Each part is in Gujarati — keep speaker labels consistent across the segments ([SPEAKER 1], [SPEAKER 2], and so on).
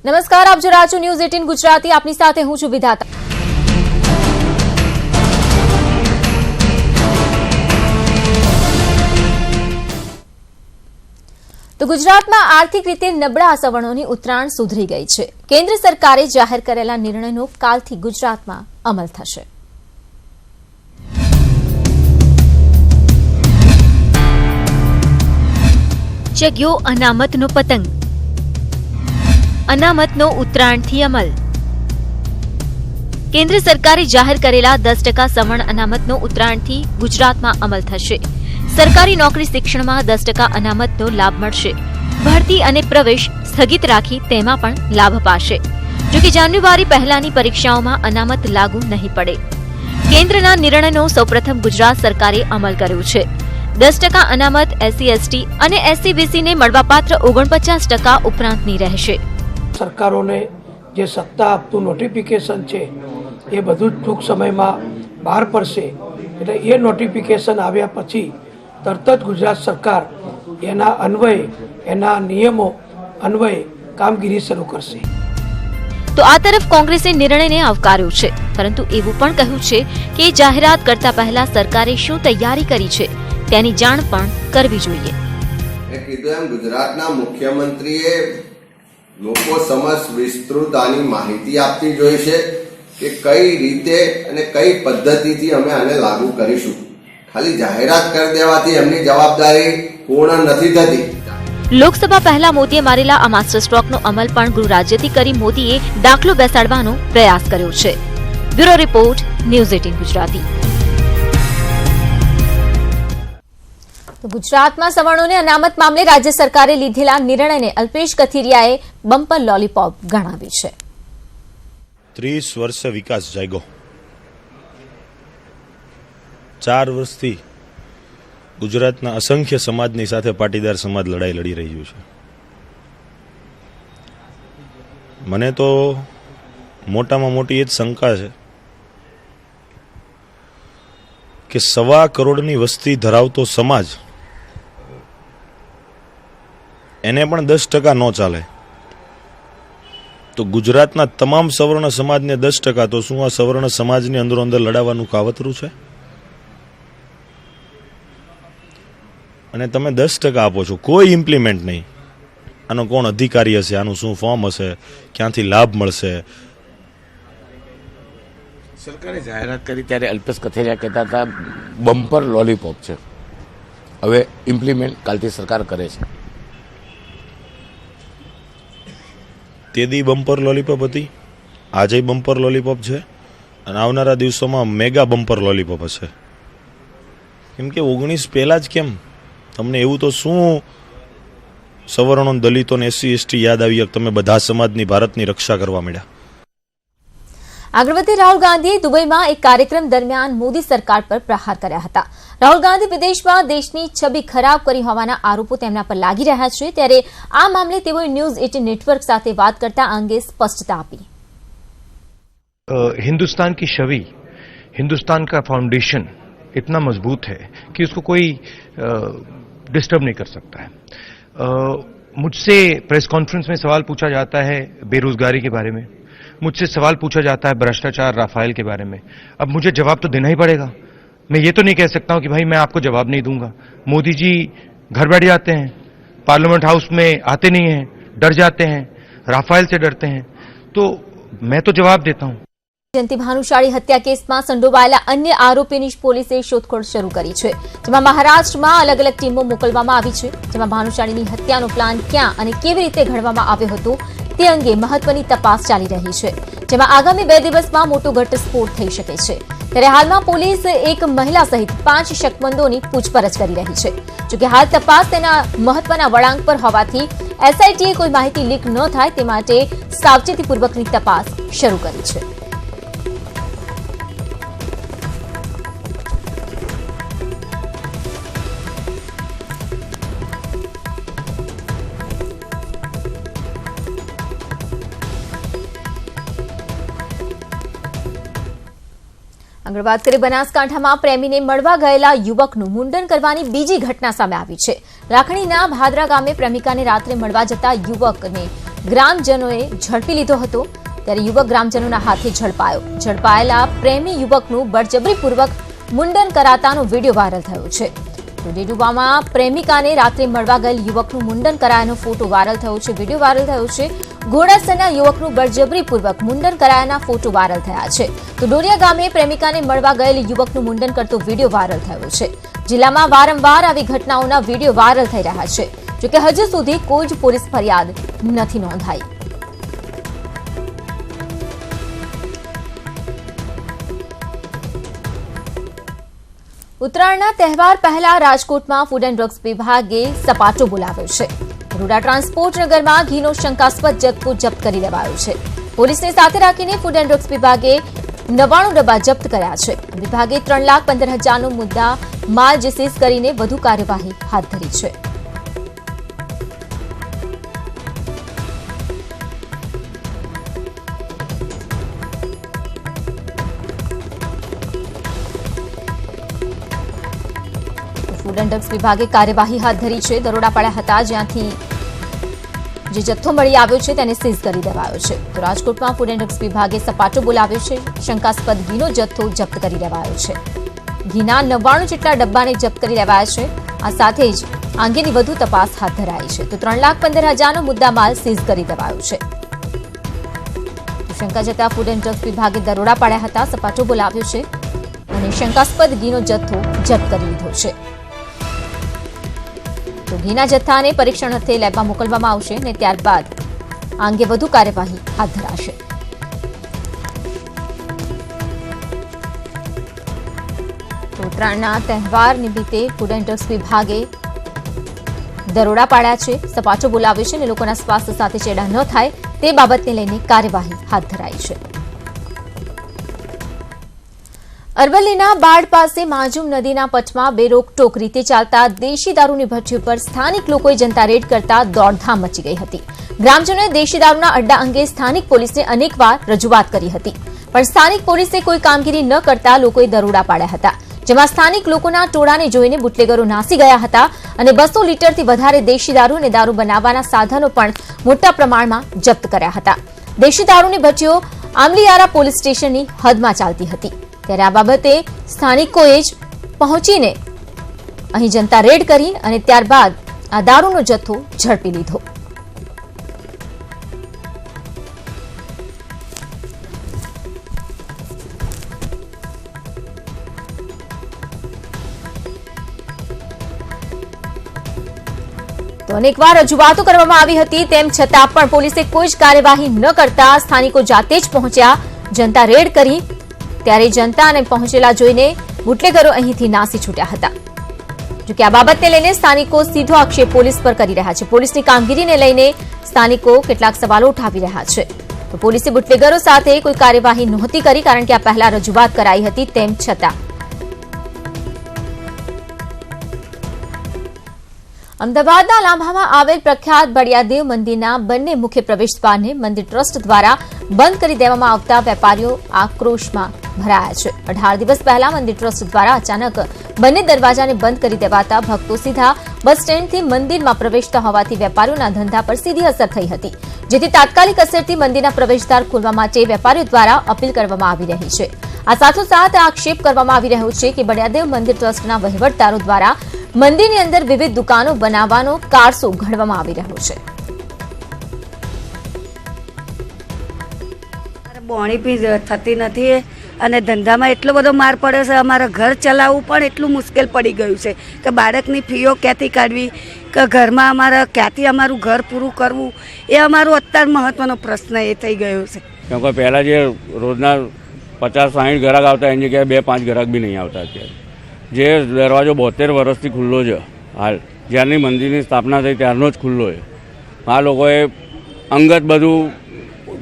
[SPEAKER 1] નમસ્કાર, આપ જોઈ રહ્યા છો ન્યૂઝ 18 ગુજરાતી. આપની સાથે હું છું વિધાતા. તો ગુજરાતમાં આર્થિક રીતે નબળા સવર્ણોની ઉતરાણ સુધરી ગઈ છે. કેન્દ્ર સરકારે જાહેર કરેલા નિર્ણયનો કાલથી ગુજરાતમાં અમલ થશે.
[SPEAKER 2] ચગ્યો અનામતનો પતંગ. અનામતનો ઉત્તરાયણથી અમલ. કેન્દ્ર સરકારે જાહેર કરેલા 10% સવર્ણ અનામતનો ઉત્તરાયણથી ગુજરાતમાં અમલ થશે. સરકારી નોકરી શિક્ષણમાં 10% અનામતનો લાભ મળશે. ભરતી અને પ્રવેશ સ્થગિત રાખી તેમાં પણ લાભ અપાશે. જોકે જાન્યુઆરી પહેલાની પરીક્ષાઓમાં અનામત લાગુ નહીં પડે. કેન્દ્રના નિર્ણયનો સૌપ્રથમ ગુજરાત સરકારે અમલ કર્યો છે. 10% અનામત SC/ST અને SC/BC ને મળવાપાત્ર 49% ઉપરાંતની રહેશે.
[SPEAKER 3] સરકારોને જે સત્તા આપતું નોટિફિકેશન છે એ બધું જ ટૂંક સમયમાં બહાર પડશે. એટલે એ નોટિફિકેશન આવ્યા પછી તરત જ ગુજરાત સરકાર એના અન્વયે, એના નિયમો અન્વયે કામગીરી શરૂ કરશે.
[SPEAKER 2] તો આ તરફ કોંગ્રેસે નિર્ણયને આવકાર્યો છે, પરંતુ એવું પણ કહ્યું છે કે જાહેરાત કરતા પહેલા સરકારે શું તૈયારી કરી છે તેની જાણ પણ કરવી જોઈએ.
[SPEAKER 4] કીધું એમ ગુજરાતના મુખ્યમંત્રીએ લોકો સમક્ષ વિસ્તૃત આની માહિતી આપવી જોઈશે કે કઈ રીતે અને કઈ પદ્ધતિથી અમે આને લાગુ કરીશું. ખાલી જાહેરાત કરી દેવાથી એમની જવાબદારી પૂર્ણ નથી થતી.
[SPEAKER 2] લોકસભા પહેલા મોદીએ મારેલા આ માસ્ટર સ્ટ્રોકનો અમલ પણ ગૃહ રાજ્યથી કરી મોદીએ દાખલો બેસાડવાનો પ્રયાસ કર્યો છે. Bureau report, news 18 Gujarati.
[SPEAKER 1] ગુજરાતમાં સવર્ણોને અનામત મામલે રાજ્ય સરકારે લીધેલા નિર્ણયને અલ્પેશ કથિરિયાએ બમ્પર લોલીપોપ ગણાવી છે.
[SPEAKER 5] 30 વર્ષે વિકાસ જાગ્યો. 4 વર્ષથી ગુજરાતના અસંખ્ય સમાજની સાથે પાટીદાર સમાજ લડાઈ લડી રહ્યું છે. મને તો મોટામાં મોટી એ જ શંકા છે કે 1.25 કરોડની વસ્તી ધરાવતો સમાજ એને પણ 10% ન ચાલે તો ગુજરાતના તમામ સવર્ણ સમાજને 10%, તો શું આ સવર્ણ સમાજની અંદરો અંદર લડાવવાનું કાવતરું છે? અને તમે 10% આપો છો, કોઈ ઇમ્પ્લિમેન્ટ નહીં. આનો કોણ અધિકારી હશે? આનું શું ફોર્મ હશે? ક્યાંથી લાભ મળશે?
[SPEAKER 6] સરકારે જાહેરાત કરી ત્યારે અલ્પેશ કથિરિયા કહેતા હતા બમ્પર લોલીપોપ છે. હવે ઇમ્પ્લિમેન્ટ કાલથી સરકાર કરે છે.
[SPEAKER 5] તે દી બમ્પર લોલીપોપ હતી, આજે બમ્પર લોલીપોપ છે, અને આવનારા દિવસોમાં મેગા બમ્પર લોલીપોપ હશે. કેમ કે 19 પહેલા જ કેમ? તમને એવું તો શું સવર્ણો, દલિતો ને SC/ST યાદ આવી તમે બધા સમાજની, ભારતની રક્ષા કરવા માંડ્યા?
[SPEAKER 1] આગળ વધતી રાહુલ ગાંધીએ દુબઈમાં એક કાર્યક્રમ દરમિયાન મોદી સરકાર પર પ્રહાર કર્યા હતા. રાહુલ ગાંધી વિદેશમાં દેશની છબી ખરાબ કરી હોવાના આરોપો તેમના પર લાગી રહ્યા છે. ત્યારે આ મામલે તેઓએ ન્યૂઝ 18 નેટવર્ક સાથે વાત કરતા અંગે સ્પષ્ટતા આપી.
[SPEAKER 7] हिंदुस्तान की छवि, हिंदुस्तान का फाउंडेशन इतना मजबूत है कि उसको कोई डिस्टर्ब नहीं कर सकता है. मुझसे प्रेस कॉन्फ्रेंस में सवाल पूछा जाता है बेरोजगारी के बारे में, मुझसे सवाल पूछा जाता है भ्रष्टाचार, राफेल के बारे में. अब मुझे जवाब तो देना ही पड़ेगा. मैं ये तो नहीं कह सकता हूं कि भाई मैं आपको जवाब नहीं दूंगा. मोदी जी घर बैठ जाते हैं, पार्लियामेंट हाउस में आते नहीं हैं, डर जाते हैं, राफेल से डरते हैं, तो मैं तो जवाब देता हूं.
[SPEAKER 1] જયંતિ ભાનુશાળી હત્યા કેસમાં સંડોવાયેલા અન્ય આરોપીની પોલીસે શોધખોળ શરૂ કરી છે. જેમાં મહારાષ્ટ્રમાં અલગ અલગ ટીમો મોકલવામાં આવી છે. જેમાં ભાનુશાળીની હત્યાનો પ્લાન ક્યાં અને કેવી રીતે ઘડવામાં આવ્યો હતો તે અંગે મહત્વની તપાસ ચાલી રહી છે. જેમાં આગામી 2 દિવસમાં મોટો ઘટસ્ફોટ થઈ શકે છે. ત્યારે હાલમાં પોલીસ એક મહિલા સહિત 5 શકમંદોની પૂછપરછ કરી રહી છે. જોકે હાલ તપાસ તેના મહત્વના વળાંક પર હોવાથી SITએ કોઈ માહિતી લીક ન થાય તે માટે સાવચેતીપૂર્વકની તપાસ શરૂ કરી છે. આગળ વાત કરીએ બનાસકાંઠામાં પ્રેમીને મળવા ગયેલા યુવકનું મુંડન કરવાની બીજી ઘટના સામે આવી છે. રાખણીના ભાદરા ગામે પ્રેમિકાને રાત્રે મળવા જતા યુવકને ગ્રામજનોએ ઝડપી લીધો હતો ત્યારે યુવક ગ્રામજનોના હાથે ઝડપાયેલા પ્રેમી યુવકનું બળજબરીપૂર્વક મુંડન કરાતાનો વિડીયો વાયરલ થયો છે. તો ડેડુબામાં પ્રેમિકાને રાત્રે મળવા ગયેલ યુવકનું મુંડન કરાયાનો ફોટો વાયરલ થયો છે. વિડીયો વાયરલ થયો છે. ઘોડાસરના યુવકનું બળજબરીપૂર્વક મુંડન કરાયાના ફોટો વાયરલ થયા છે. તો ડોડિયા ગામે પ્રેમિકાને મળવા ગયેલ યુવકનું મુંડન કરતો વિડીયો વાયરલ થયો છે. જિલ્લામાં વારંવાર આવી ઘટનાઓના વિડીયો વાયરલ થઈ રહ્યા છે. જોકે હજુ સુધી કોઈ જ પોલીસ ફરિયાદ નથી નોંધાઈ. ઉત્તરાયણના તહેવાર પહેલા રાજકોટમાં ફૂડ એન્ડ ડ્રગ્સ વિભાગે સપાટો બોલાવ્યો છે. રૂડા ટ્રાન્સપોર્ટ નગરમાં ઘીનો શંકાસ્પદ જથ્થો જપ્ત કરી લેવાયો છે. પોલીસને સાથે રાખીને ફૂડ એન્ડ ડ્રગ્સ વિભાગે 99 ડબ્બા જપ્ત કર્યા છે. વિભાગે 3,15,000નો મુદ્દા માલ સીઝ કરીને વધુ કાર્યવાહી હાથ ધરી છે. ફૂડ એન્ડ ડ્રગ્સ વિભાગે કાર્યવાહી હાથ ધરી છે. દરોડા પાડ્યા હતા જ્યાંથી જે જથ્થો મળી આવ્યો છે તેને સીઝ કરી દેવાયો છે. તો રાજકોટમાં ફૂડ એન્ડ ડ્રગ્સ વિભાગે સપાટો બોલાવ્યો છે. શંકાસ્પદ ઘીનો જથ્થો જપ્ત કરી લેવાયો છે. ઘીના 99 જેટલા ડબ્બાને જપ્ત કરી લેવાયા છે. આ સાથે જ આ અંગેની વધુ તપાસ હાથ ધરાઈ છે. તો 3,15,000નો મુદ્દામાલ સીઝ કરી દેવાયો છે. શંકા જતા ફૂડ એન્ડ ડ્રગ્સ વિભાગે દરોડા પાડ્યા હતા, સપાટો બોલાવ્યો છે અને શંકાસ્પદ ઘીનો જથ્થો જપ્ત કરી લીધો છે. તો ઘીના જથ્થાને પરીક્ષણ અર્થે લેબમાં મોકલવામાં આવશે અને ત્યારબાદ આ અંગે વધુ કાર્યવાહી હાથ ધરાશે. ઉત્તરાયણના તહેવાર નિમિત્તે ફૂડ એન્ડ ડ્રગ્સ વિભાગે દરોડા પાડ્યા છે, સપાટો બોલાવ્યો છે અને લોકોના સ્વાસ્થ્ય સાથે ચેડા ન થાય તે બાબતને લઈને કાર્યવાહી હાથ ધરાઈ છે. અરવલ્લીના બાળ પાસે માજુમ નદીના પટમાં બેરોકટોક રીતે ચાલતા દેશી દારૂની ભઠ્ઠી ઉપર સ્થાનિક લોકોએ જનતા રેડ કરતા દોડધામ મચી ગઈ હતી. ગ્રામજનોએ દેશી દારૂના અડ્ડા અંગે સ્થાનિક પોલીસને અનેકવાર રજૂઆત કરી હતી, પણ સ્થાનિક પોલીસે કોઈ કામગીરી ન કરતા લોકોએ દરોડા પાડ્યા હતા, જેમાં સ્થાનિક લોકોના ટોળાને જોઈને બુટલેગરો નાસી ગયા હતા અને 200 લીટરથી વધારે દેશી દારૂ અને દારૂ બનાવવાના સાધનો પણ મોટા પ્રમાણમાં જપ્ત કર્યા હતા. દેશી દારૂની ભઠ્ઠીઓ આમલીયારા પોલીસ સ્ટેશનની હદમાં ચાલતી હતી, ત્યારે આ બાબતે સ્થાનિકોએ જ પહોંચીને અહીં જનતા રેડ કરી અને ત્યારબાદ આ દારૂનો જથ્થો ઝડપી લીધો. તો અનેકવાર રજૂઆતો કરવામાં આવી હતી, તેમ છતાં પણ પોલીસે કોઈ જ કાર્યવાહી ન કરતા સ્થાનિકો જાતે જ પહોંચ્યા, જનતા રેડ કરી. ત્યારે જનતાને પહોંચેલા જોઈને બુટલેગરો અહીંથી નાસી છૂટ્યા હતા. જોકે આ બાબતને લઈને સ્થાનિકો સીધો આક્ષેપ પોલીસ પર કરી રહ્યા છે. પોલીસની કામગીરીને લઈને સ્થાનિકો કેટલાક સવાલો ઉઠાવી રહ્યા છે. તો પોલીસે બુટલેગરો સાથે કોઈ કાર્યવાહી નહોતી કરી, કારણ કે આ પહેલા રજૂઆત કરાઈ હતી, તેમ છતાં. અમદાવાદના લાંભામાં આવેલ પ્રખ્યાત બળિયાદેવ મંદિરના બંને મુખ્ય પ્રવેશદ્વારને મંદિર ટ્રસ્ટ દ્વારા બંધ કરી દેવામાં આવતા વેપારીઓ આક્રોશમાં ભરાયા છે. 18 દિવસ પહેલા મંદિર ટ્રસ્ટ દ્વારા અચાનક બંને દરવાજાને બંધ કરી દેવાતા ભક્તો સીધા બસ સ્ટેન્ડથી મંદિરમાં પ્રવેશતા હોવાથી વેપારીઓના ધંધા પર સીધી અસર થઈ હતી, જેથી તાત્કાલિક અસરથી મંદિરના પ્રવેશદ્વાર ખોલવા માટે વેપારીઓ દ્વારા અપીલ કરવામાં આવી રહી છે. આ સાથોસાથ આક્ષેપ કરવામાં આવી રહ્યો છે કે બળિયાદેવ મંદિર ટ્રસ્ટના વહીવટદારો દ્વારા મંદિરની અંદર વિવિધ દુકાનો બનાવવાનો કારસો ઘડવામાં આવી રહ્યો છે.
[SPEAKER 8] બોણી બી થતી નથી અને ધંધામાં એટલો બધો માર પડે છે. અમારા ઘર ચલાવવું પણ એટલું મુશ્કેલ પડી ગયું છે કે બાળકની ફીઓ ક્યાંથી કાઢવી, કે ઘરમાં અમારા ક્યાંથી અમારું ઘર પૂરું કરવું, એ અમારો અત્યારે મહત્વનો પ્રશ્ન એ થઈ ગયો છે.
[SPEAKER 9] કેમ કે પહેલાં જે રોજના 50-60 ગ્રાહક આવતા એની જગ્યાએ 2-5 ગ્રાહક બી નહીં આવતા. અત્યારે જે દરવાજો 72 વર્ષથી ખુલ્લો છે, હાલ જ્યારની મંદિરની સ્થાપના થઈ ત્યારનો જ ખુલ્લો છે. આ લોકોએ અંગત બધું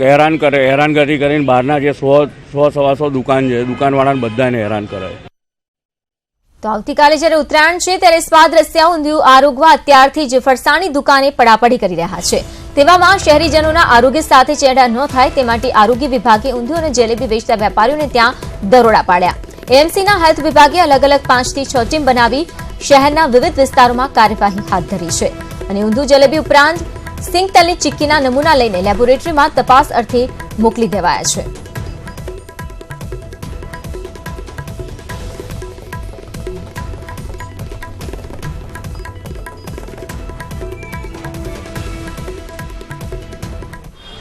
[SPEAKER 9] હેરાનગતિ કરીને બહારના જે 100-125 દુકાન છે, દુકાનવાળાને બધાને હેરાન કરે.
[SPEAKER 1] તો આવતીકાલે જ્યારે ઉત્તરાયણ છે ત્યારે સ્વાદ રસિયા ઊંધિયું આરોગવા અત્યારથી જ ફરસાણની દુકાને પડાપડી કરી રહ્યા છે. તેવામાં શહેરીજનોના આરોગ્ય સાથે ચેડા ન થાય તે માટે આરોગ્ય વિભાગે ઊંધિયું અને જલેબી વેચતા વેપારીઓને ત્યાં દરોડા પાડ્યા. એએમસીના હેલ્થ વિભાગે અલગ અલગ 5 થી 6 ટીમ બનાવી શહેરના વિવિધ વિસ્તારોમાં કાર્યવાહી હાથ ધરી છે અને ઊંધિયું જલેબી ઉપરાંત સિંગ તલની ચીક્કીના નમૂના લઈને લેબોરેટરીમાં તપાસ અર્થે મોકલી દેવાયા છે.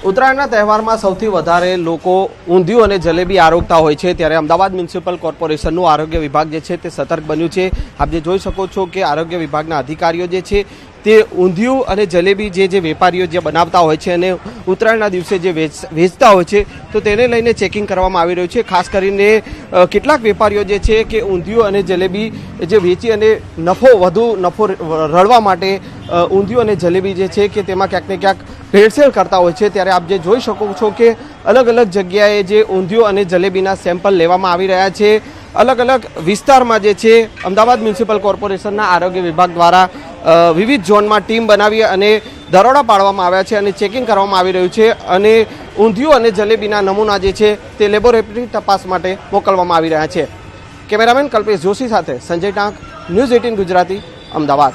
[SPEAKER 10] ઉત્તરાયણના તહેવારમાં સૌથી વધારે લોકો ઊંધિયું અને જલેબી આરોગતા હોય છે, ત્યારે અમદાવાદ મ્યુનિસિપલ કોર્પોરેશનનું આરોગ્ય વિભાગ જે છે તે સતર્ક બન્યું છે. આપ જે જોઈ શકો છો કે આરોગ્ય વિભાગના અધિકારીઓ જે છે તે ઊંધિયું અને જલેબી જે વેપારીઓ જે બનાવતા હોય છે અને ઉત્તરાયણના દિવસે જે વેચતા હોય છે તો તેને લઈને ચેકિંગ કરવામાં આવી રહ્યું છે. ખાસ કરીને કેટલાક વેપારીઓ જે છે કે ઊંધિયું અને જલેબી જે વેચી અને વધુ નફો રળવા માટે ઊંધિયું અને જલેબી જે છે કે તેમાં ક્યાંક ને ક્યાંક ભેળસેળ કરતા હોય છે. ત્યારે આપ જે જોઈ શકો છો કે અલગ અલગ જગ્યાએ જે ઊંધિયું અને જલેબીના સેમ્પલ લેવામાં આવી રહ્યા છે. અલગ અલગ વિસ્તારમાં જે છે અમદાવાદ મ્યુનિસિપલ કોર્પોરેશનના આરોગ્ય વિભાગ દ્વારા વિવિધ ઝોનમાં ટીમ બનાવી અને દરોડા પાડવામાં આવ્યા છે અને ચેકિંગ કરવામાં આવી રહ્યું છે અને ઊંધિયું અને જલેબીના નમૂના જે છે તે લેબોરેટરી તપાસ માટે મોકલવામાં આવી રહ્યા છે. કેમેરામેન કલ્પેશ જોશી સાથે સંજય ટાંક, ન્યૂઝ 18 ગુજરાતી, અમદાવાદ.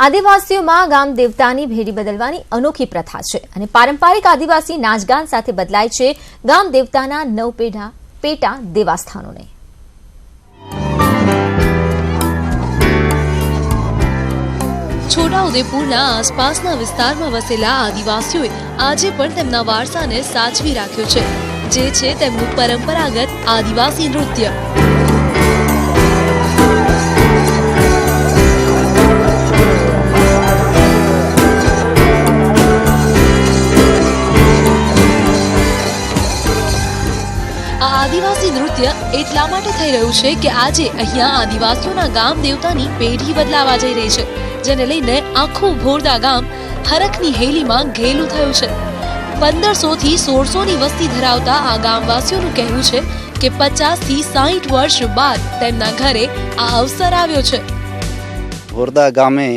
[SPEAKER 1] આદિવાસીઓમાં ગામ દેવતાની ભેડી બદલવાની અનોખી પ્રથા છે અને પારંપરિક આદિવાસી નાચગાન સાથે બદલાય છે ગામ દેવતાના 9 પેટા દેવાસ્થાનોને.
[SPEAKER 11] છોટાઉદેપુરના આસપાસના વિસ્તારમાં વસેલા આદિવાસીઓએ આજે પણ તેમના વારસાને સાચવી રાખ્યો છે, જે છે તેમનું પરંપરાગત આદિવાસી નૃત્ય. આદિવાસી નૃત્ય એટલા માટે થઈ રહ્યું છે કે આજે અહીંયા આદિવાસીઓના ગામ દેવતાની પેઢી બદલાવા જઈ રહી છે, જેને લઈને આખું ભોરદા ગામ હરખની હેલીમાં ઘેલું થયું છે. 1500 થી 1600 ની વસ્તી ધરાવતા આ ગામવાસીઓનું કહેવું છે કે 50 થી 60 વર્ષ બાદ તેમના ઘરે આ અવસર આવ્યો છે.
[SPEAKER 12] ભોરદા ગામે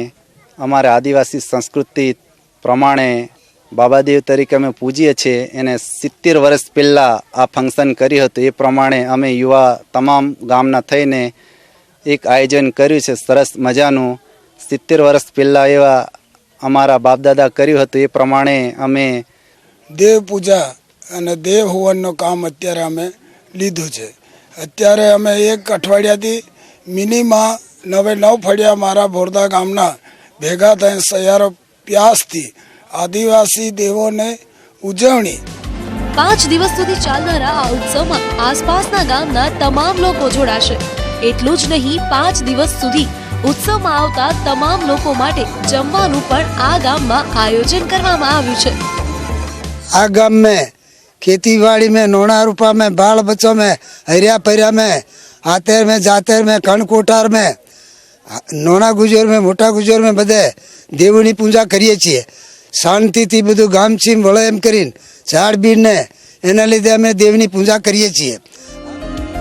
[SPEAKER 12] અમારે આદિવાસી સંસ્કૃતિ પ્રમાણે બાબાદેવ તરીકે અમે પૂજીએ છીએ. એને 70 વર્ષ પહેલાં આ ફંક્શન કર્યું હતું. એ પ્રમાણે અમે યુવા તમામ ગામના થઈને એક આયોજન કર્યું છે સરસ મજાનું. 70 વર્ષ પહેલાં એવા અમારા બાપદાદા કર્યું હતું. એ પ્રમાણે અમે
[SPEAKER 13] દેવ પૂજા અને દેવ હવનનું કામ અત્યારે અમે લીધું છે. અત્યારે અમે એક અઠવાડિયાથી મિનિમમ 9 ફળિયા મારા ભોરદા ગામના ભેગા થઈને સૈયારો પ્યાસથી આદિવાસી દેવોને ઉજવણી.
[SPEAKER 11] 5 દિવસ સુધી ચાલનારા આ ઉત્સવમાં આસપાસના ગામના તમામ લોકો જોડાશે. એટલું જ નહીં, 5 દિવસ સુધી ઉત્સવમાં આવતા તમામ લોકો માટે જમવાનું પણ આ ગામમાં આયોજન કરવામાં આવ્યું છે.
[SPEAKER 13] આ ગામ में खेती-बाड़ी में नोना रूपा में बाल बच्चों में हरिया परिया में आतेर में जातेर में कण कोठार में नोना गुजर में मोटा गुजर में બધે દેવની પૂજા કરીએ છીએ. શાંતિથી બધું ગામ છીમ વળે એમ કરીને ઝાડ બીને એના લીધે અમે દેવની પૂજા કરીએ છીએ.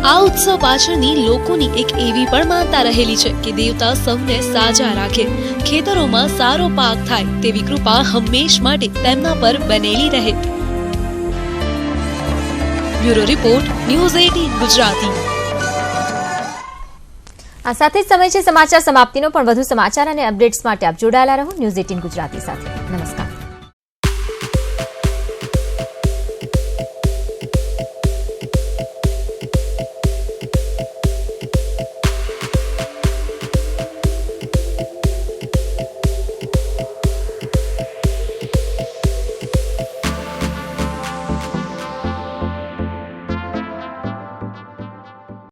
[SPEAKER 11] આ ઉત્સવ પાછળની લોકોની એક એવી પણ માનતા રહેલી છે કે દેવતા સૌને સાજા રાખે, ખેતરોમાં સારો પાક થાય તેવી કૃપા હંમેશ માટે તેમના પર બનેલી રહે. Bureau report, news 18 Gujarati.
[SPEAKER 1] આ સાથે જ સમય છે સમાચાર સમાપ્તિનો, પણ વધુ સમાચાર અને અપડેટ્સ માટે આપ જોડાયેલા રહો ન્યૂઝ 18 ગુજરાતી સાથે. નમસ્કાર.